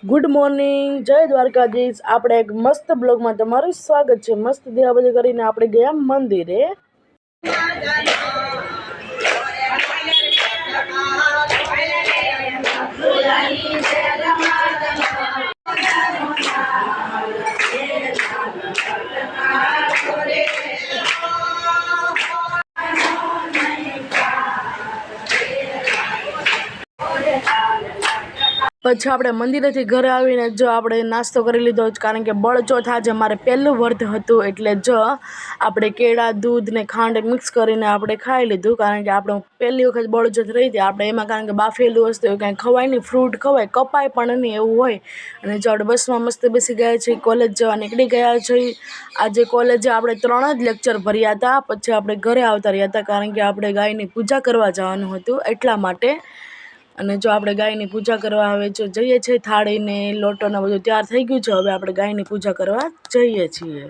Good morning, જય દ્વારકાધીશ। આપણે એક મસ્ત બ્લોગમાં તમારું સ્વાગત છે। મસ્ત દિવાબજી કરીને આપણે ગયા મંદિરે। પછી આપણે મંદિરેથી ઘરે આવીને જો આપણે નાસ્તો કરી લીધો, કારણ કે બળચોથ આજે મારે પહેલું વ્રત હતું, એટલે જો આપણે કેળા, દૂધ ને ખાંડ મિક્સ કરીને આપણે ખાઈ લીધું, કારણ કે આપણે પહેલી વખત બળચોથ રહી હતી આપણે એમાં, કારણ કે બાફેલું વસ્તુ એવું કાંઈ ખવાય નહીં, ફ્રૂટ ખવાય, કપાય પણ નહીં એવું હોય। અને જો આપણે બસમાં મસ્ત બેસી ગયા છીએ, કોલેજ જવા નીકળી ગયા છીએ। આજે કોલેજે આપણે 3 જ લેક્ચર ભર્યા હતા, પછી આપણે ઘરે આવતા રહ્યા હતા, કારણ કે આપણે ગાયની પૂજા કરવા જવાનું હતું એટલા માટે। અને જો આપણે ગાયની પૂજા કરવા હવે જો જઈએ છીએ, થાળીને લોટોને બધું તૈયાર થઈ ગયું છે, હવે આપણે ગાયની પૂજા કરવા જઈએ છીએ।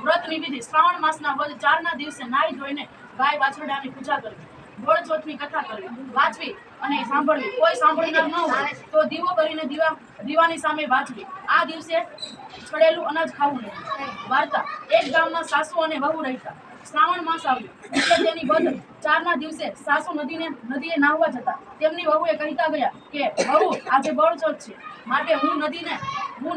વ્રતની વિધિ શ્રાવણ માસના વદ 4ના દિવસે નાઈ ધોઈને ગાય વાછરડાની પૂજા કરવી, બળચોથની કથા કરવી, વાંચવી અને સાંભળવી। કોઈ સાંભળનાર ન હોય તો દીવો કરીને દીવાની સામે વાંચવી। આ દિવસે છડેલું અનાજ ખાવું નહીં। વાર્તા: એક ગામમાં સાસુ અને વહુ રહેતા। શ્રાવણ માસ આવ્યો એટલે તેની વદ 4ના દિવસે સાસુ નદીએ નાહવા જતા। તેમની વહુએ કહેતા ગયા કે વહુ, આજે બળચોથ છે, માટે હું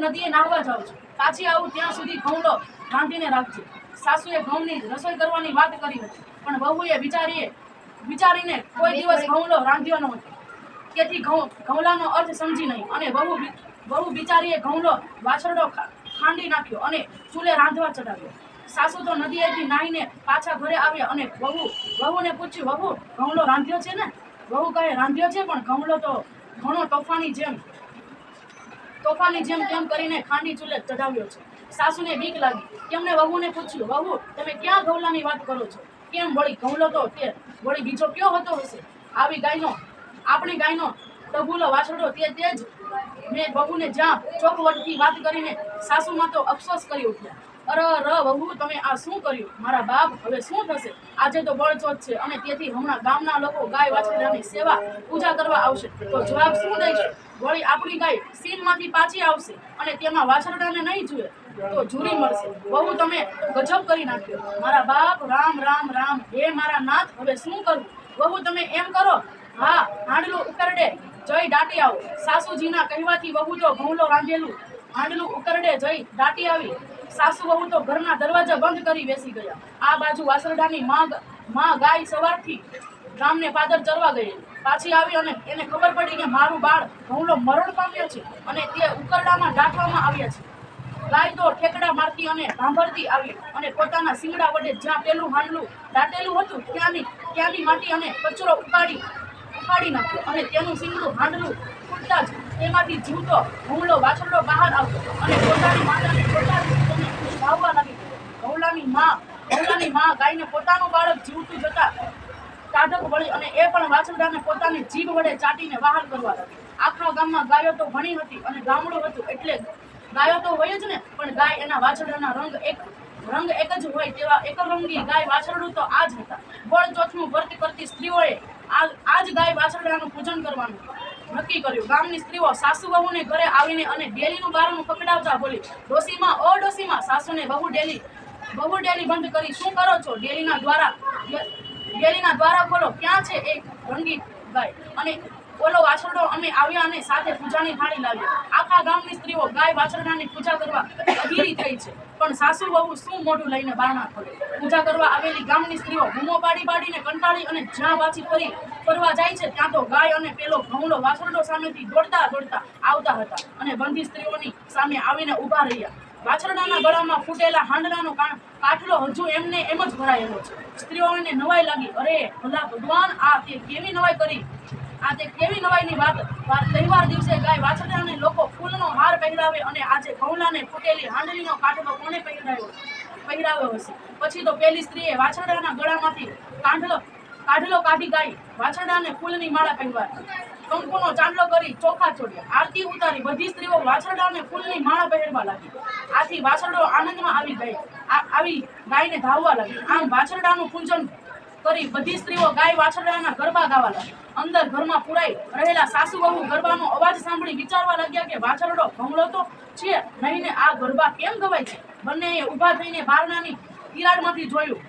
નદીએ નાહવા જાઉં છું, પાછી આવું ત્યાં સુધી ઘઉં લો રાંધીને રાખજે। સાસુએ ઘઉંની રસોઈ કરવાની વાત કરી હતી, પણ વહુએ વિચારીને કોઈ દિવસ ઘઉંલો રાંધ્યો ન હતો, તેથી ઘઉંલાનો અર્થ સમજી નહીં, અને વહુ બિચારીએ ઘઉંલો વાછરડો ખાંડી નાખ્યો અને ચૂલે રાંધવા ચડાવ્યો। સાસુ તો નદીએથી નાહીને પાછા ઘરે આવ્યા અને વહુને પૂછ્યું, વહુ, ઘઉંલો રાંધ્યો છે ને? વહુ કહે, રાંધ્યો છે, પણ ઘઉંલો તો ઘણો તોફાની જેમ તેમ કરીને ખાંડી ચૂલે ચઢાવ્યો છે। સાસુને બીક લાગી, તેમને વહુને પૂછ્યું, વહુ, તમે ક્યાં ઘઉંલાની વાત કરો છો? કેમ વળી ઘઉંલો તો તે વળી બીજો કયો હોતો હશે? આપણી ગાયનો ટબુલો વાછરડો તે જ। મેં વહુને જ્યાં ચોખવટથી વાત કરીને સાસુમાં તો અફસોસ કરી ઉઠ્યા। અરે વહુ, તમે આ શું કર્યું? મારા બાપ, હવે શું થશે? આજે તો બળચોથ છે, અને તેથી હમણાં ગામના લોકો ગાય વાછરડાની સેવા પૂજા કરવા આવશે, તો જવાબ શું દઈશું? વળી આપણી ગાય સીનમાંથી પાછી આવશે અને તેમાં વાછરડાને નહીં જુએ તો ઝૂરી મળશે। વહુ, તમે ગજબ કરી નાખ્યો। મારા બાપ, રામ રામ રામ, હે મારા નાથ, હવે શું કરું? વહુ, તમે એમ કરો, હા, હાંડલું ઉકરડે જઈ દાટી આવો। સાસુજીના કહેવાથી વહુ તો ઘઉંલો રાંધેલું હાંડલું ઉકરડે જઈ દાટી આવી। સાસુ વહુ તો ઘરના દરવાજા બંધ કરી બેસી ગયા। આ બાજુ વાછરડાની માં ગાય સવારથી ગામને પાદર ચરવા ગયેલી પાછી આવી અને એને ખબર પડી કે મારું બાળ ઘઉંલો મરણ પામ્યો છે અને તે ઉકરડામાં દાટવામાં આવ્યા છે। ગાય તો ઠેકડા મારતી અને ભાંભરતી આવી અને પોતાના શિંગડા વડે જ્યાં પેલું હાંડલું દાટેલું હતું ત્યાંની માટી અને કચરો ઉખાડી નાખ્યો અને તેનું શીંગડું હાંડલું ફૂટતા જ તેમાંથી જીવતો ઘઉંલો વાછરડો બહાર આવ્યો અને પોતાની માતાને ધાવવા લાગી. ઘઉંલાની માં ગાયને પોતાનું બાળક જીવતું જતા ટાઢક વળી અને એ પણ વાછરડાને પોતાની જીભ વડે ચાટીને વહાલ કરવા લાગી. આખા ગામમાં ગાયો તો ઘણી હતી અને ગામડું હતું એટલે ગાયો તો હોય જ ને, પણ ગાય એના વાછરડાના રંગ એક જ હોય તેવા એકરંગી ગાય વાછરડું તો આ જ હતા. બળચોથનું વ્રત કરતી સ્ત્રીઓએ આ જ ગાય વાછરડાનું પૂજન કરવાનું નક્કી કર્યું. ગામની સ્ત્રીઓ સાસુ વહુને ઘરે આવીને અને ડેલીનું બારણું પકડાવતા બોલી, ડોસીમાં ઓ ડોસીમાં, સાસુને બહુ ડેલી બંધ કરી શું કરો છો? ડેલીના દ્વારા ખોલો, ક્યાં છે એ રંગી ગાય અને ઓલો વાછરડો? અમે આવ્યા અને સાથે પૂજાની થાળી લાવ્યા. આખા ગામની સ્ત્રીઓ ગાય વાછરડાની પૂજા કરવા અધીરી થઈ છે, પણ સાસુ વહુ શું મોઢું લઈને બારણા ખોલે? પૂજા કરવા આવેલી ગામની સ્ત્રીઓ બૂમો પાડીને કંટાળી અને જ્યાં પાછી ફરવા જાય છે ત્યાં તો ગાય અને પેલો ઘઉંલો વાછરડો સામેથી દોડતા આવતા હતા અને બંધી સ્ત્રીઓની સામે આવીને ઊભા રહ્યા. વાછરડાના ગળામાં ફૂટેલા હાંડલાનો કાઠલો હજુ એમને એમ જ ભરાયેલો છે. સ્ત્રીઓને નવાઈ લાગી. અરે ભલા ભગવાન, આ તે કેવી નવાઈની વાત! તહેવાર દિવસે ગાય વાછરડાને લોકો ફૂલનો હાર પહેરાવે અને આજે ઘઉંલાને ફૂટેલી હાંડલીનો કાઠલો કોણે પહેરાવ્યો હશે? પછી તો પેલી સ્ત્રીએ વાછરડાના ગળામાંથી કાઢલો કાઢી ગાય વાછરડાને ફૂલની માળા પહેરવાય. કંકુનો ચાંદલો કરી ચોખા ચોડ્યા, આરતી ઉતારી બધી સ્ત્રીઓ વાછરડાને ફૂલની માળા પહેરવા લાગી. આથી વાછરડો આનંદમાં આવી ગાયને ધાવવા લાગી. આમ વાછરડાનું પૂજન કરી બધી સ્ત્રીઓ ગાય વાછરડાના ગરબા ગાવા લાગી. અંદર ઘરમાં પુરાઈ રહેલા સાસુ વહુ ગરબાનો અવાજ સાંભળી વિચારવા લાગ્યા કે વાછરડો ઘઉંલો તો છે નહીં ને આ ગરબા કેમ ગવાય છે? બંનેએ ઊભા થઈને બારણાની તિરાડમાંથી જોયું.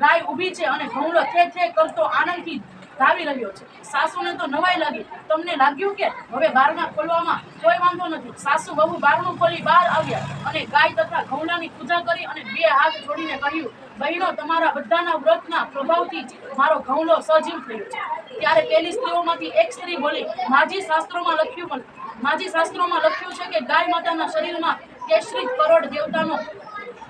ગાય ઊભી છે અને ઘઉંલો થે કરતો આનંદથી ધાવી રહ્યો છે. સાસુને તો નવાઈ લાગી. તમને લાગ્યું કે હવે બારણા ખોલવામાં કોઈ વાંધો નથી. સાસુ વહુ બારણું ખોલી બહાર આવ્યા અને ગાય તથા ઘઉંલાની પૂજા કરી અને બે હાથ જોડીને કહ્યું, બહેનો, તમારા બધાના વ્રતના પ્રભાવથી મારો ઘઉંલો સજીવ થયો છે. ત્યારે પેલી સ્ત્રીઓમાંથી એક સ્ત્રી બોલી, માજી શાસ્ત્રોમાં લખ્યું છે કે ગાય માતાના શરીરમાં કેસરી કરોડ દેવતાનો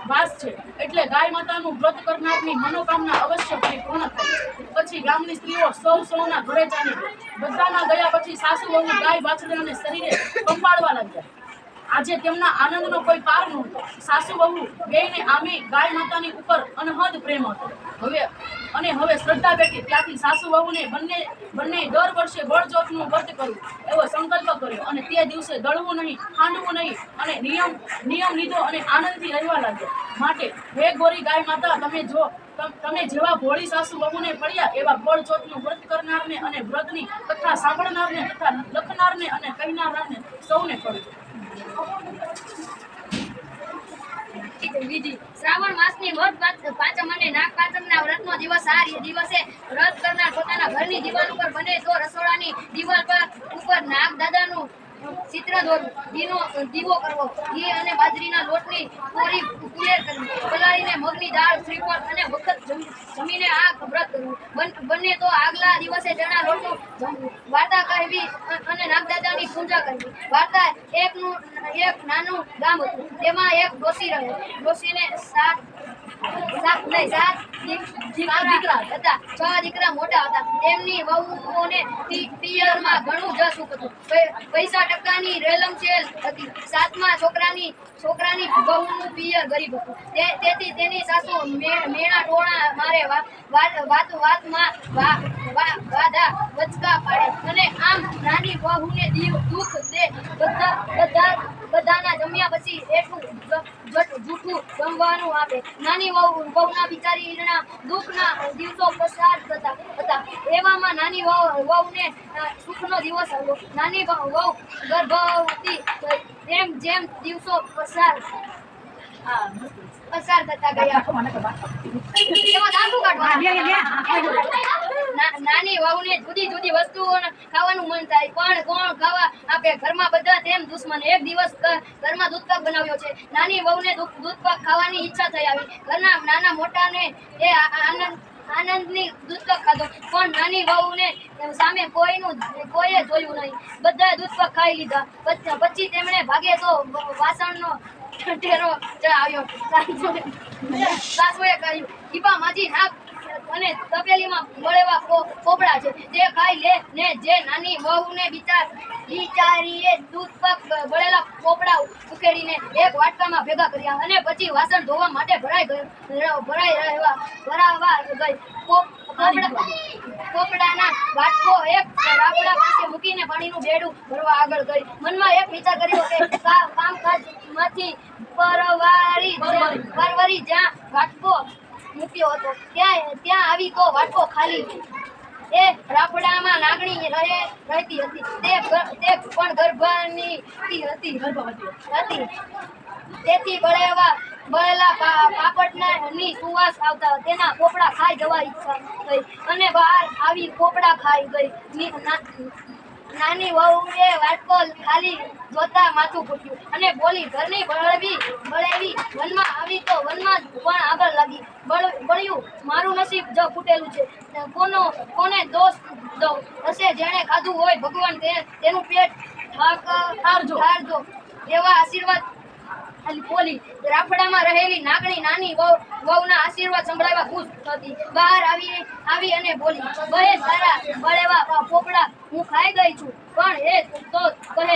વાસ છે, એટલે ગાય માતાનું વ્રત કરનારની મનોકામના અવશ્ય પૂર્ણ થાય. પછી ગામની સ્ત્રીઓ સૌના ઘરે ચાલી ગઈ. બધાના ગયા પછી સાસુ વહુ ગાય વાછરડાને શરીરે કંપાળવા લાગ્યા. આજે તેમના આનંદનો કોઈ પાર નહોતો. સાસુ વહુ બેયને આમે ગાય માતાની ઉપર અનહદ પ્રેમ હતો. હવે શ્રદ્ધા બેઠી ત્યાંથી સાસુ વહુને બંને દર વર્ષે બળચોથનું વ્રત કરવું એવો સંકલ્પ કર્યો અને તે દિવસે દળવું નહીં, ખાંડવું નહીં અને નિયમ લીધો અને આનંદથી રહેવા લાગ્યા. માટે હે ગોરી ગાય માતા, તમે જેવા ભોળી સાસુ વહુને પડ્યા એવા બળચોથનું વ્રત કરનારને અને વ્રતની કથા સાંભળનારને તથા લખનારને અને કહેનારને સૌને પડજો. વિધિ શ્રાવણ માસની વદ પાંચમ અને નાગ પાંચમના વ્રતનો દિવસ. આ દિવસે વ્રત કરનાર પોતાના ઘરની દિવાલ ઉપર બને તો રસોડાની દિવાલ ઉપર નાગ દાદાનું ચિત્ર દોરવું, દીવો કરવો, ઘી અને બાજરીના લોટની કોરી કુલેર કરવી, પલાળીને મગની દાળ, શ્રીફળ અને વખત જમીને આ વ્રત કરવું. બંને તો આગલા દિવસે ચણા લોટનું જમવું, વાર્તા કહેવી અને નાગદાદાની પૂજા કરવી. વાર્તા એક નાનું ગામ હતું. તેમાં એક ડોશી રહે. ડોશીને સાત દીકરા હતા. 6 દીકરા મોટા હતા. તેમની વહુઓને પિયરમાં ઘણું જ સુખ હતું. પૈસા ટકાની રેલમછેલ હતી. 7મા છોકરાની વહુનું પિયર ગરીબ હતું. તેથી તેની સાસુ મેણા ટોણા મારે વાતમાં વાધા વચકા પાડે અને આમ નાની વહુને દુઃખ દે. બધાના જમ્યા પછી એટલું જૂઠું જમવાનું આપે. નાની વહુના બિચારીના દુઃખના દિવસો પસાર થતા હતા. એવામાં નાની વહુને સુખનો દિવસ આવ્યો. નાની વહુ ગર્ભવતી થઈ. જેમ દિવસો પસાર થતા ગયા એમાં દાંતું કાઢવા નાની વહુને જુદી જુદી વસ્તુઓ ખાવાનું મન થાય, પણ કોણ ખાવા આપે? ઘરમાં બધા તેમ દુશ્મન. એક દિવસ ઘરમાં દૂધપાક બનાવ્યો છે. નાની વહુને દૂધપાક ખાવાની ઈચ્છા થઈ આવી. ઘરના નાના મોટાને એ આનંદની દૂધપાક ખાધો, પણ નાની વહુને સામે કોઈએ જોયું નહીં. બધાએ દૂધપાક ખાઈ લીધા. પછી તેમણે ભાગે તો વાસણનો ટેરો આવ્યો. સાસુએ કહ્યું, ઈપા માજી નાક અને તપેલીમાં બળેવા પોપડા છે તે ખાઈ લે ને જે નાની વહુને બિચારીએ દૂધ પાક બળેલા પોપડા ઉકેડીને એક વાટકામાં ભેગા કર્યા અને પછી વાસણ ધોવા માટે ભરાવા ગઈ. પોપડાના વાટકો એક રાપડા પાસે મૂકીને પાણીનું બેડું ભરવા આગળ ગઈ. મનમાં એક વિચાર કર્યો કે કામકાજમાંથી પરવરી જ્યાં વાટકો મૂક્યો હતો ત્યાં આવી તો વાટકો ખાલી. એ રાપડામાં નાગણી રહેતી હતી. તે પણ ગર્ભની હતી. તેથી બળેલા પાપડની સુવાસ આવતા તેના પોપડા ખાઈ જવા ઈચ્છા થઈ અને બહાર આવી પોપડા ખાઈ ગઈ. નાની વહુએ વાટકો ખાલી જોતા માથું ફૂટ્યું અને બોલી, ઘરની બળેવી વનમાં આવી તો વનમાં પણ આગળ લાગી. બળ્યું મારું નસીબ જ ફૂટેલું છે. કોને દોષ દઉં? હશે જેણે ખાધું હોય ભગવાન તેનું પેટ ઠારજો એવા આશીર્વાદ બોલી. રાફડામાં રહેલી નાગણી નાની વહુના આશીર્વાદ સંભળાવવા ખુશ હતી. બહાર આવી અને બોલી, બહેન તારા બળેવા પોપડા હું ખાઈ ગઈ છું, પણ એ તો કહે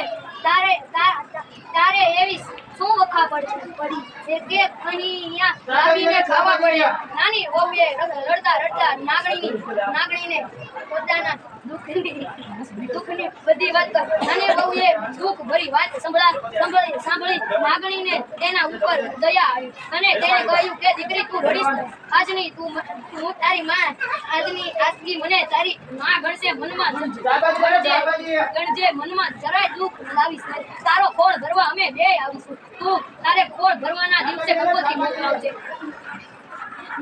તારે એવી શું વખા પડી કે અહીંયા આવીને ખાવા પડ્યા? નાની વહુએ રડતા નાગણીને પોતાના દુઃખની બધી વાત કરી. નાની વહુએ દુઃખ ભરી વાત સાંભળી નાગણીને તેના ઉપર દયા આવી અને તેને કહ્યું કે દીકરી તું રડીશ નહીં. આજની હું તારી માં આજની મને તારી માં ગણજે મનમાં જરાય દુઃખ લાવીશ નહીં. તારો ખોળ ભરવા અમે બે આવીશું. તું તારે ખોળ ભરવાના દિવસે કંકોત્રી મોકલાવજે.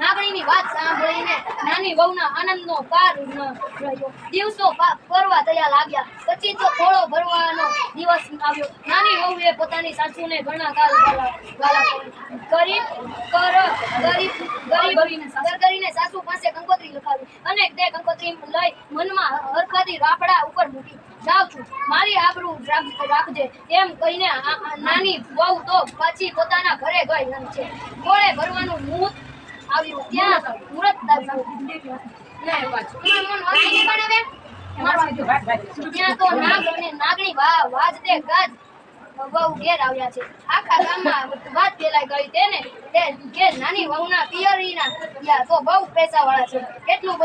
નાગણીની વાત સાંભળીને નાની વહુના આનંદનો પાર ન રહ્યો. દિવસો પરવા થયા લાગ્યા. પછી તો ખોળો ભરવાનો દિવસ આવ્યો. નાની વહુએ પોતાની સાસુને ઘણા ગાલા કરીને સાસુ પાસે કંકોત્રી લખાવી અને તે કંકોત્રી લઈ મનમાં હરખાથી રાપડા ઉપર મૂકી. જાઉં છું, મારી આબરૂ રાખજે એમ કહીને નાની વહુ તો પાછી પોતાના ઘરે ગઈ છે. ખોળે ભરવાનું મુહૂર્ત આવ્યું ત્યાં મુહૂર્ત ત્યાં તો નાગણી વાજતે ગાજ વહુ ઘેર આવ્યા છે. આખા ગામમાં વાત ફેલાઈ ગઈ કે નાની વહુના પિયરીના તો બહુ પૈસાવાળા છે. કેટલું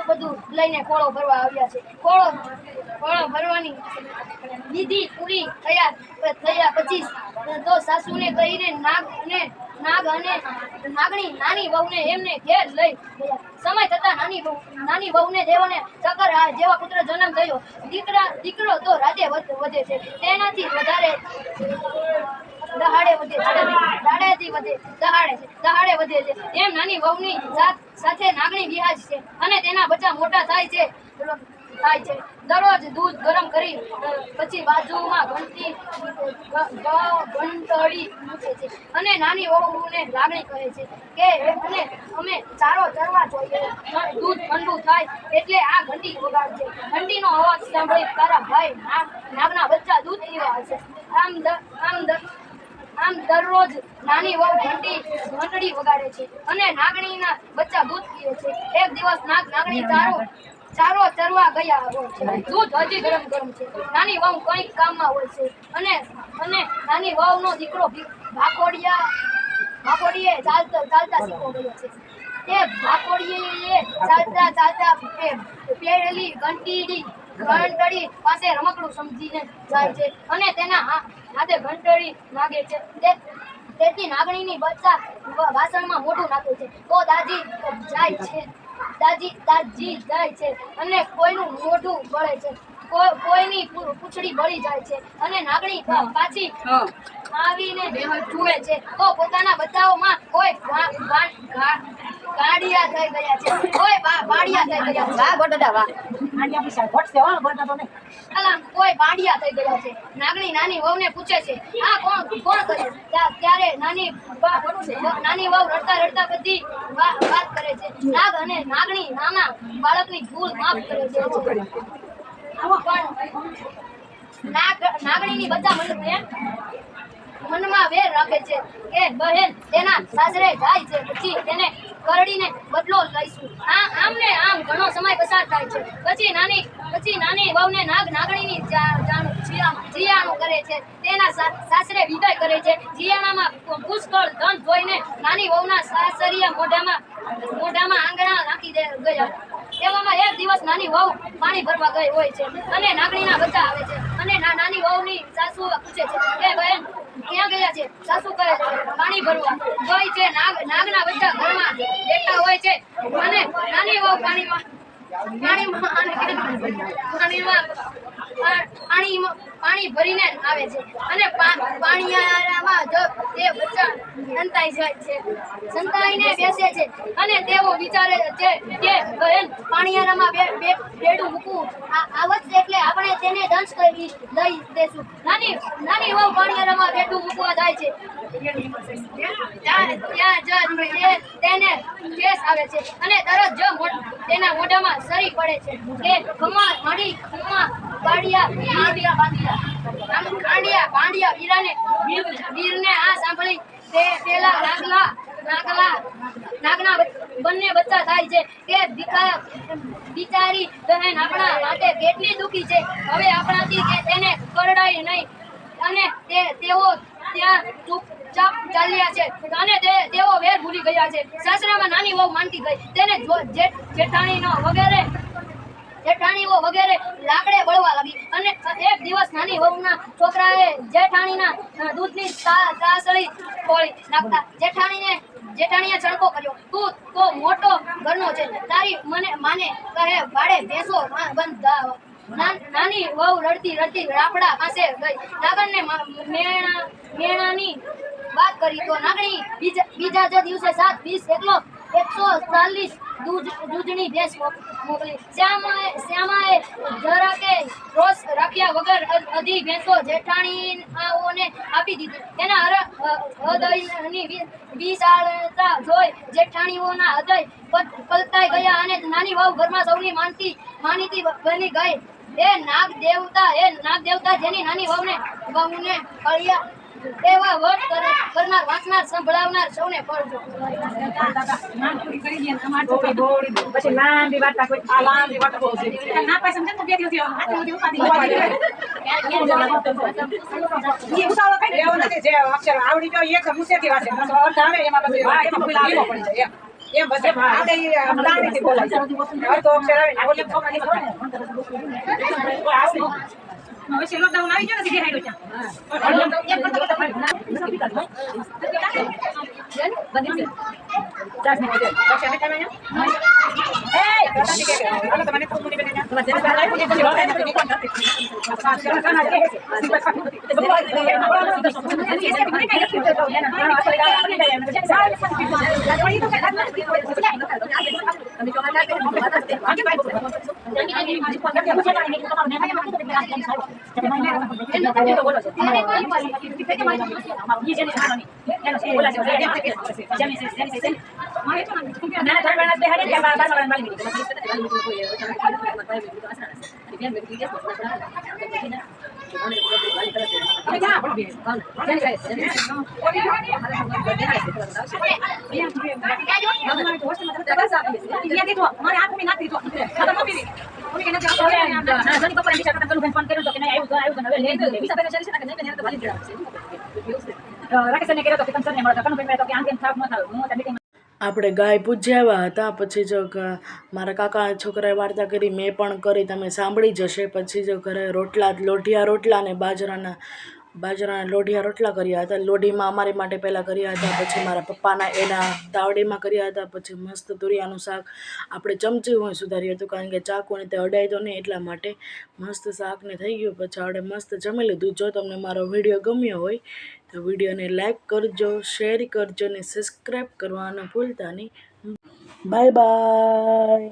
બધું લઈને ખોળો ભરવા આવ્યા છે. ખોળો ભરવાની વિધિ પૂરી થયા પછી તો સાસુને કહીને નાગણી નાની વહુને એમને ઘેર લઈ ગયા. સમય થતા નાની વહુને દેવને ચકર જેવા પુત્ર જન્મ થયો. દીકરો તો રાજે વધે છે, તેનાથી વધારે દહાડે વધે છે. એમ નાની વહુની સાથે નાગણી વિહાજ છે અને તેના બચ્ચા મોટા થાય છે. દરરોજ દૂધ ગરમ કરી પછી બાજુમાં ઘંટડી મૂકે છે અને નાની વહુને લાગણી કહે છે કે અમે ચારો ચરવા જોઈએ. દૂધ ઠંડુ થાય એટલે આ ઘંટી વગાડજે. ઘંટીનો અવાજ સાંભળી તારા ભાઈ નાગના બચ્ચા દૂધ પીવા આવશે. આમ દરરોજ નાની વહુ ઘંટડી વગાડે છે અને નાગણીના બચ્ચા દૂધ પીવે છે. એક દિવસ નાગણી ચારો ચરવા ગયા હોય છે. દૂધ હજી ગરમ છે. નાની વહુ કંઈક કામમાં હોય છે અને નાની વહુનો દીકરો ભાકોડીએ ચાલતા શીખો ગયો છે. તે ભાકોડીએ ચાલતા પેરેલી ઘંટડી પાસે રમકડું સમજીને જાય છે અને તેના હાથે ઘંટડી નાગે છે. તેથી નાગણીની બચ્ચા વાસણમાં મોઢું નાખે છે તો દાજી જાય છે અને કોઈનું મોઢું બળે છે, કોઈની પૂંછડી બળી જાય છે અને નાગણી પાછી આવીને જુએ છે તો પોતાના બચ્ચાઓમાં કોઈ ગાડિયા થઈ ગયા છે, કોઈ બાડિયા થઈ ગયા છે. કોઈ બાડિયા થઈ ગયા છે. નાગણી નાની વહુને પૂછે છે, આ કોણ કર્યું? ત્યારે નાની વહુ રડતા બધી વાત કરે છે. નાગણી નાના બાળકની ભૂલ માફ કરે છે. નાગણીની બધા મનમાં વેર રાખે છે કે બહેન તેના સાસરે જાય છે પછી તેને કરડીને બદલો લઈશું. આમ ને આમ ઘણો સમય પસાર થાય છે. પછી નાની વહુને નાગણીની જીયાણું કરે છે. તેના સાસરે વિદાય કરે છે. જીયાણામાં પુષ્કળ ધન જોઈને નાની વહુના સાસરિયા મોઢામાં આંગણા નાખી ગયા. એવામાં એક દિવસ નાની વહુ પાણી ભરવા ગઈ હોય છે અને નાગણીના બચ્ચા આવે છે અને નાની વહુની સાસુ પૂછે છે કે બહેન ક્યાં ગયા છે? સાસુ કહે છે પાણી ભરવા ગઈ છે. નાગના બચ્ચા ઘરમાં બેઠા હોય છે અને નાની વહુ પાણી ભરીને આવે છે અને પાણીયારામાં તે બચ્ચા સંતાઈને બેસે છે અને તેઓ વિચારે છે કે બહેન પાણીયારામાં બેડું મૂકવું આવત એટલે આપણે તેને દંશ કરી દઈ દેશું. નાની વહુ પાણીયારામાં બેડું મૂકવા જાય છે. ત્યાં તેને કેસ આવે છે અને તરત જ તેના મોઢામાં સરી પડે છે કે ખમા મડી ખમા બાંડિયા વીરને આ સાંભળી તે પેલા નાગના બંને બચ્ચા થાય છે કે બિચારી બહેન આપણા માટે કેટલી દુખી છે. હવે આપણાથી તેને કરડાય નહીં અને તેઓ ત્યાં ચૂપચાપ ચાલ્યા છે અને તેઓ વેર ભૂલી ગયા છે. સાસરામાં નાની વહુ માનતી ગઈ. તેને જેઠાણીઓ વગેરે લાકડે બળવા લાગી અને એક દિવસ નાની વહુના છોકરાએ જેઠાણીના દૂધની તાસળી ખોળી નાખતા જેઠાણીએ છણકો કર્યો. તું તો મોટો ઘરનો છે, તારી માને કહે ભાડે ભેંસો બંધાવ. નાની વહુ રડતી રાફડા પાસે ગઈ. નાગણને મેણાની વાત કરી તો નાગણી બીજા જ દિવસે 140 દૂધની ભેંસ મોકલી. શ્યામાએ જરાકે રોષ રાખ્યા વગર અધી ભેંસો જેઠાણીઓને આપી દીધી. તેના હૃદયની વિશાળતા જોઈ જેઠાણીઓના હૃદય પલટાઈ ગયા અને નાની વહુ ઘરમાં સૌની માનીતી બની ગઈ. હે નાગ દેવતા જેની નાની વહુને અળિયા એવા વટ કરનાર, વાંચનાર, સંભળાવનાર સૌને પડજો. પછી લાંબી વાર્તા કોઈ આ લાંબી વાર્તા બહુ છે ના પાછળ સમજે તો બે દિવસ ઉતાવળ કઈ લેવો નથી. જે અક્ષર આવડી ગયો એક મુસેથી વાંચે અર્થ આવે એમાં બધું લાંબો પડી જાય એમ બસ આપણે લાંબીથી બોલાય અર્થ અક્ષર આવે ને ઓલી છોકરાની હવે લોકડાઉન આવી ગયો ને સીધી હાઈડો આપણે ગાય પૂજ્યા હતા. પછી જો મારા કાકા છોકરાએ વાર્તા કરી, મેં પણ કરી, તમે સાંભળી જશે. પછી જો ઘરે લોઢિયા રોટલા અને બાજરાના લોઢિયા રોટલા કર્યા હતા. લોઢીમાં અમારી માટે પહેલાં કર્યા હતા, પછી મારા પપ્પાના એના તાવડીમાં કર્યા હતા. પછી મસ્ત તુરિયાનું શાક આપણે ચમચી હોય સુધાર્યું હતું, કારણ કે ચાકુને તે અડાય તો નહીં, એટલા માટે મસ્ત શાકને થઈ ગયું. પછી આપણે મસ્ત જમી લીધું. જો તમને મારો વિડીયો ગમ્યો હોય તો વિડીયોને લાઈક કરજો, શેર કરજો અને સબસ્ક્રાઈબ કરવાનું ભૂલતા નહીં. Bye bye.